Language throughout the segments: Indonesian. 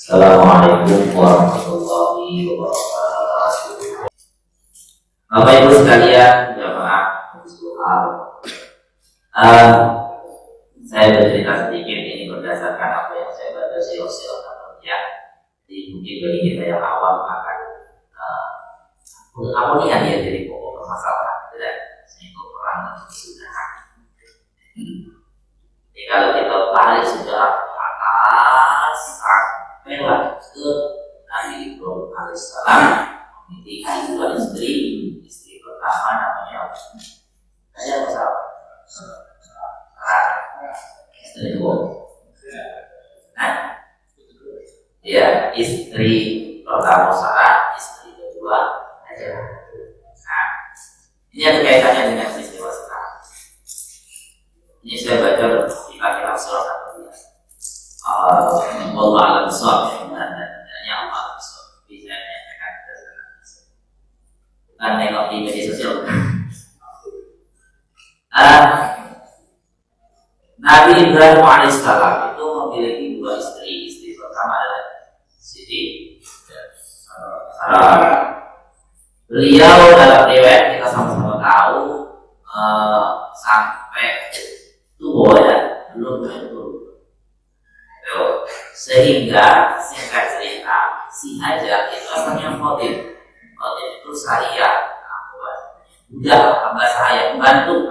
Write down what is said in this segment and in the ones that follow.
Assalamualaikum warahmatullahi wabarakatuh. Bapak Ibu sekalian, jamaah saya bercerita sedikit ini berdasarkan apa yang saya baca silsilah ya. Jadi mungkin bagi kita yang awam akan apa nih yang dia jadi pokok permasalahan tidak sehingga perang untuk sudah. Jadi kalau kita tarik sejarah atas sampai ke Nabi Ibrahim alaihissalam memiliki dua istri. Istri pertama namanya saya masalah istri kedua. Ya, istri pertama Sarah, istri kedua Hajar. Nah, ini ada kaitannya dengan peristiwa sekarang. Ini saya baca di kitab surah Wallahu a'lam bishawab dan yang Allah bisa menyatakan dan tengok di media sosial. Nabi Ibrahim alaihissalam itu memiliki dua istri. Istri pertama adalah Siti Sarah. Beliau dalam riwayat kita sama-sama tahu sampai tua ya, belum itu. Sehingga singkat cerita si Hajar itu asalnya Khotim. Khotim itu saya udah hamba saya membantu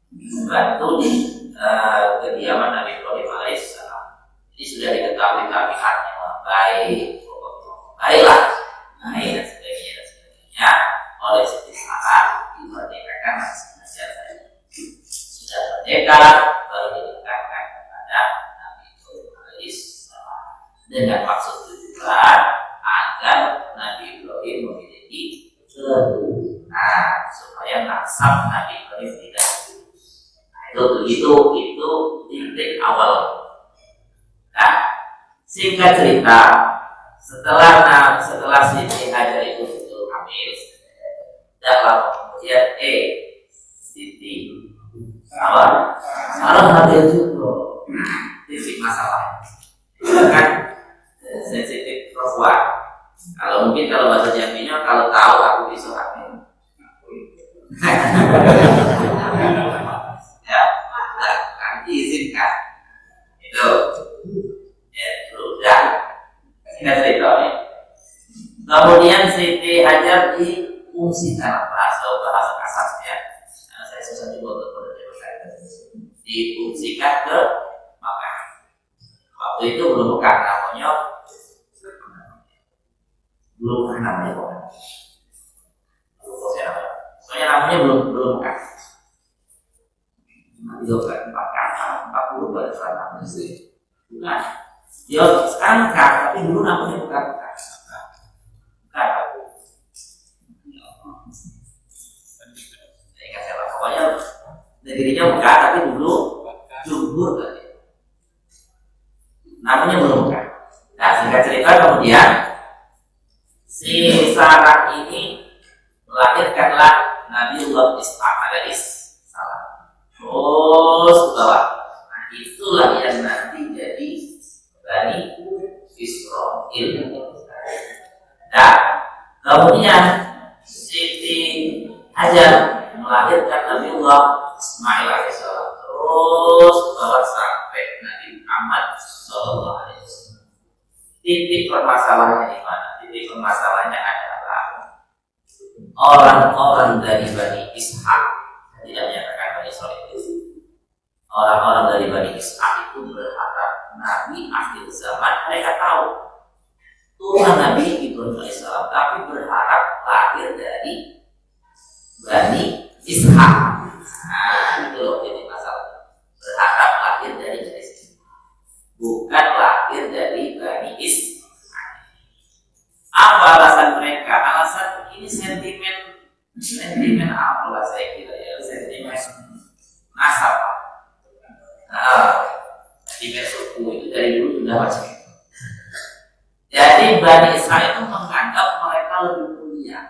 membantu di kediaman Nabi Ibrahim alaihissalam. Jadi sudah diketahui tabiatnya baiklah, baik dan sebagainya oleh Siti Sarah dimerdekakan masih Hajar tadi sudah merdeka baru didekatkan kepada Nabi Ibrahim alaihissalam dengan maksud tujuan agar Nabi Ibrahim memiliki keturunan supaya nasab Nabi Ibrahim tidak putus. Nah, itu titik awal. Nah, singkat cerita, setelah Siti Hajar itu hamil, dalam kemudian Siti Sarah hamil juga. Titik masalah kan sensitif perempuan. Kalau bahasa Jambinya kalau tahu aku bisa hamil. Ya, kan diizinkan. Itu. Ya, sudah. Kita cerita ini. Kemudian Siti Hajar difungsikan bahasa kasar ya. Nah, saya susah juga untuk difungsikan ke Makkah. Waktu itu belum bukan namanya soalnya namanya belum bukan. Nanti juga 40 pada saat namanya sih. Bukan. Dia sekarang bukan, tapi dulu namanya bukan. Pokoknya negerinya bukan, tapi dulu jumhur tadi. Namanya belum bukan. Nah, singkat cerita kemudian si Sarah ini melahirkanlah Nabiullah Ishaq alaihissalam. Terus ke bawah. Nah, itulah yang nanti jadi Bani Israil. Dan kemudian Siti Hajar melahirkan Nabiullah Ismail alaihissalam. Terus ke bawah sampai Nabi Muhammad sallallahu alaihi wasallam. Titik permasalahannya di mana? Titik permasalahannya adalah orang-orang dari Bani Ishaq, tidak menyatakan Bani Israil. Orang-orang dari Bani Ishaq itu berharap Nabi akhir zaman mereka tahu Tuhan Nabi Ibrahim alaihissalam, tapi berharap lahir dari Bani Ishaq. Nah, itu loh jadi masalah. Berharap lahir dari Bani Ishaq, bukan lahir dari Bani Ishaq. Apa alasan mereka? Alasan ini sentimen apalah saya kira ya, sentimen nasab. Sentimen suku itu dari dulu sudah macam itu. Jadi Bani Israel itu menganggap mereka lebih mulia.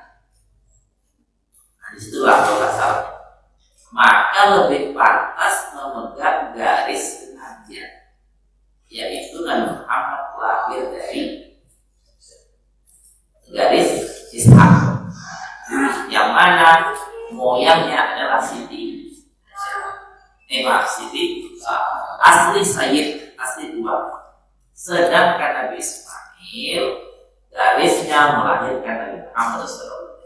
Nah, disitulah masalahnya. Maka lebih pantas memegang garis kenabian, yaitu Nabi Muhammad moyangnya adalah Siti asli Sayyid, asli Tuhan. Sedangkan Nabi Ismail garisnya melahirkan Nabi Muhammad SAW,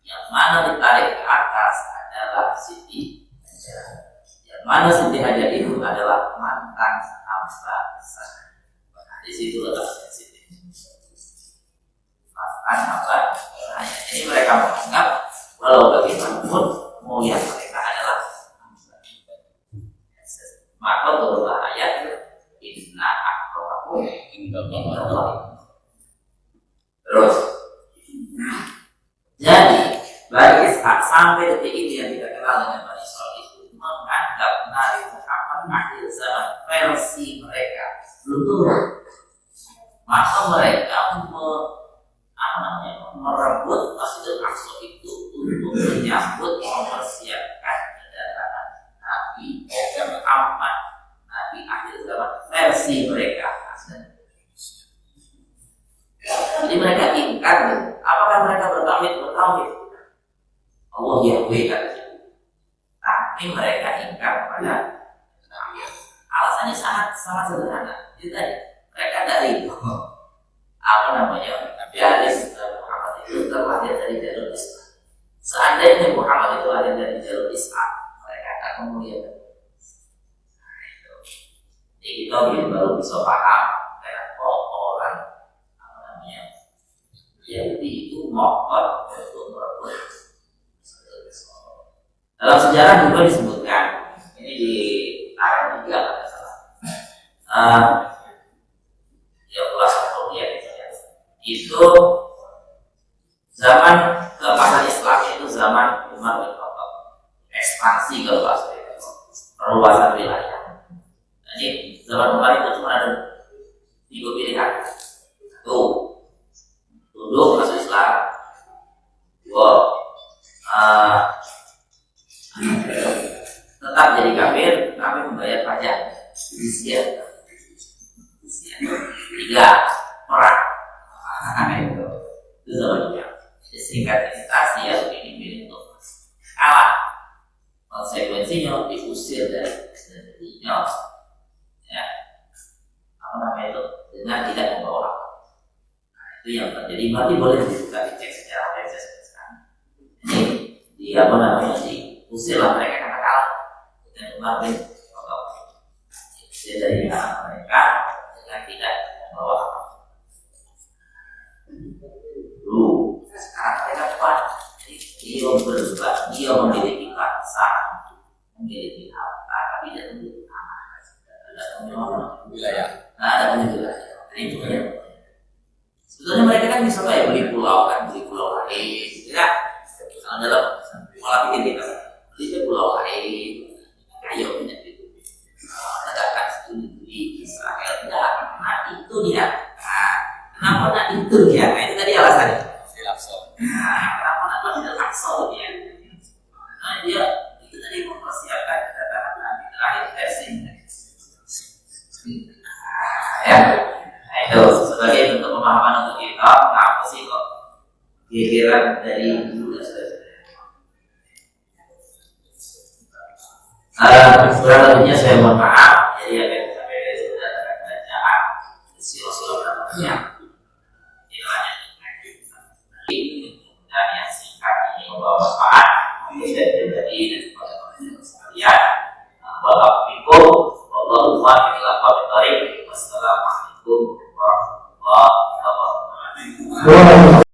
yang mana ditarik ke atas adalah Siti Hajar, yang mana Siti Hajar itu adalah mantan hamba sah. Di situ letak sensitif. Mantan hamba. Jadi mereka menganggap walau bagaimanapun moyang mereka adalah hamba. Maka turunlah ayat inna akramakum indallahi. Terus, jadi bagi Ishak sampai detik ini yang tidak kenal dengan Bani Israil itu menganggap Nabi Muhammad akhir zaman versi mereka belum turun. Maka mereka merebut Masjidil Aqsa itu untuk menyambut mempersiapkan kedatangan Nabi Muhammad, Nabi akhir zaman versi mereka. Jadi mereka ingkar, apakah mereka bertauhid? Allah Yahweh kata itu. Tapi mereka ingkar kepada Nabi. Alasannya sangat sederhana. Jadi tadi mereka dari garis Muhammad itu terlahir dari jalur Islam. Seandainya Muhammad itu ada dari jalur Islam, mereka akan memuliakan. Jadi kita baru bisa paham karena orang Yahudi itu motor untuk merebut. Dalam sejarah juga disebutkan, ini di Arab juga ada salah. Ya pulau ya itu zaman kelepasan Islam, itu zaman Umar bin Khattab, ekspansi kelepasan itu, perluasan wilayah. Jadi zaman Umar itu cuma ada 3 pilihan. Tunduk masuk Islam, 2 tetap jadi kafir tapi membayar pajak, jizya. 3 perang. Itu zamannya. Singkat investasi yang ini untuk kalah. Konsekuensinya diusir dari negerinya. Ya, itu dengan tidak membawa apa. Itu yang terjadi. Berarti boleh dibuka dicek secara proses sekarang. Jadi diusirlah mereka karena kalah dengan kemarin. Diusir dari mereka dengan tidak membawa apa. Sekarang mereka cepat. Dia berubah, dia memiliki bangsa, memiliki harta, tapi tidak memiliki amanah. Ada wilayah. Sebetulnya mereka kan bisa beli pulau lain, tidak? Kalau dalam malah bikin kita beli pulau lain, ayo punya itu. Tegakkan studi Israel, tidak? Nah itu dia. Kenapa itu dia? Nah itu tadi alasannya. Kenapa tidak langsung dia? Nah dia itu tadi mempersiapkan kedatangan Nabi terakhir versi. Ya, nah itu sebagai bentuk pemahaman untuk kita. Kenapa sih kok gegeran dari dulu dan sebagainya? Kurang lebihnya saya mohon maaf. Jadi apa yang sampai dari sudah bacaan silo-silo namanya. Dan yang singkat ini membawa manfaat bisa terjadi dan kepada teman-teman sekalian. Waalaikumsalam warahmatullahi wabarakatuh. Wassalamualaikum warahmatullahi wabarakatuh.